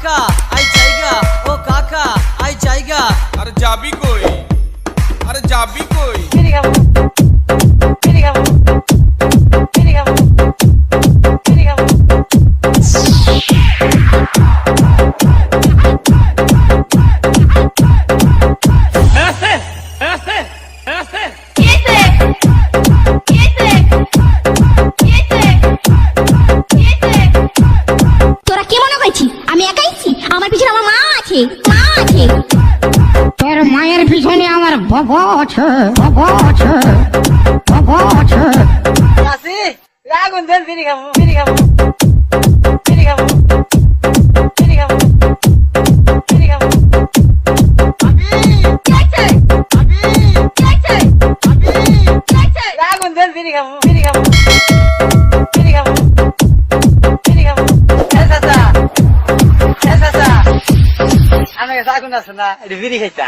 কাকা আই জায়গা, ও কাকা আই জায়গা। আরে যাবি কই, আরে যাবি কই? বিড়ি খাবো, বিড়ি খাবো, বিড়ি খাবো, বিড়ি খাবো। তোরা কি মনে করছিস আমি একাইছি? আমার পিছনে আমার মা আছে, মা আছে। তোর মায়ের পিছনে আমার বাবা আছে, বাবা আছে, বাবা আছে। আসি রাগুন দেন, বিড়ি খাবো, বিড়ি খাবো, বিড়ি খাবো, বিড়ি খাবো, বিড়ি খাবো। রাগুন দেন, বিড়ি খাবো, বিড়ি খাবো, বিড়ি খাবো, বিড়ি খাবো। এ চাচা, এ চাচা, আমার কাছে আগুন আছে না, এটা বিড়ি খাইতা।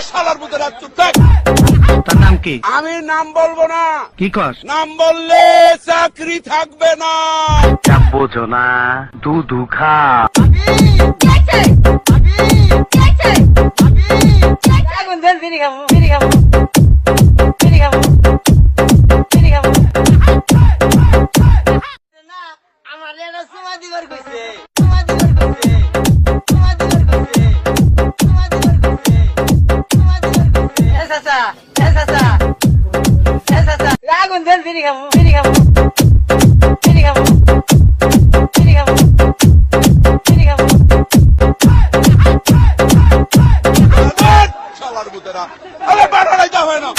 শালার মতো রাত চুপ থাক। তার নাম কি? আমি নাম বলবো না। কি কস? নাম বললে চাকরি থাকবে না। বোঝো না, দুধু খা। আগুন দেন, বিড়ি খাবো, বিড়ি খাবো, বিড়ি খাবো, বিড়ি খাবো। না, আমার এটা সুমা দিবার কইছে, সুমা দিবার কইছে, সুমা দিবার কইছে, সুমা দিবার কইছে, সুমা দিবার কইছে। এ চাচা, এ চাচা, এ চাচা, আগুন দেন, বিড়ি খাবো, বিড়ি খাবো, বিড়ি খাবো, বিড়ি খাবো, বিড়ি খাবো। শালার মতো রাত। আরে বাড়াই যা হয় না।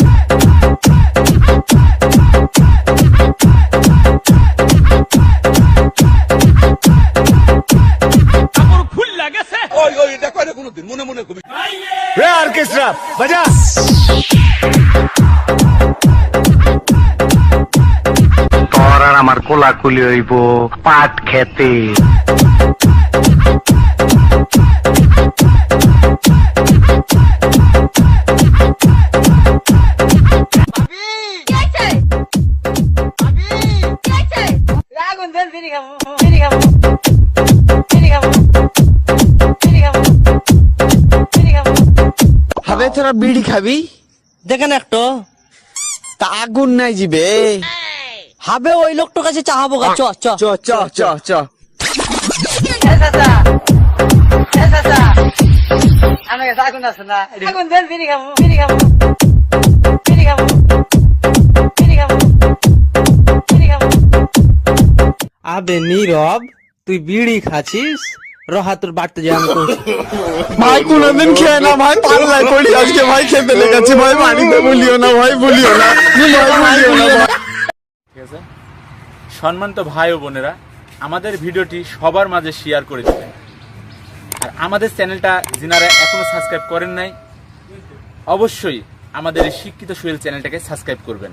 ওই ওই এটা কয়টা কোনোদিন মনে মনে কবি। রে অর্কেস্ট্রা বাজা। তোর আর আমার কোলাকুলি হইব পাট খেতে। আগুন দেন, বিড়ি খাবো, বিড়ি খাবো, বিড়ি খাবো, বিড়ি খাবো, বিড়ি খাবো। হবে তোরা বিড়ি খাবি? দেখেন একটু তা আগুন নাই জিবে। হবে ওই লোকটার কাছে চাহাবো গা। চ চ চ চ চ চ। এ চাচা, এ চাচা, আমার কাছে আগুন আছে না, আগুন দেন, বিড়ি খাবো, বিড়ি খাবো, বিড়ি খাবো, বিড়ি খাবো, বিড়ি খাবো। আবে নীরব, তুই বিড়ি খাচ্ছিস? রহা তোর বাড়তে যাই আমি কইছি। ভাই কোনদিন খেয়ে না ভাই, পাল্লাই পড়ি আজকে ভাই, খেতে লেগেছে ভাই, পানিতে বলিও না ভাই, বলিও না ভাই, বলিও না। ঠিক আছে, সম্মানিত ভাই ও বোনেরা, আমাদের ভিডিওটি সবার মাঝে শেয়ার করে দেবেন। আর আমাদের চ্যানেলটা যিনারা এখনো সাবস্ক্রাইব করেন নাই, অবশ্যই আমাদের এই শিক্ষিত সোহেল চ্যানেলটাকে সাবস্ক্রাইব করবেন।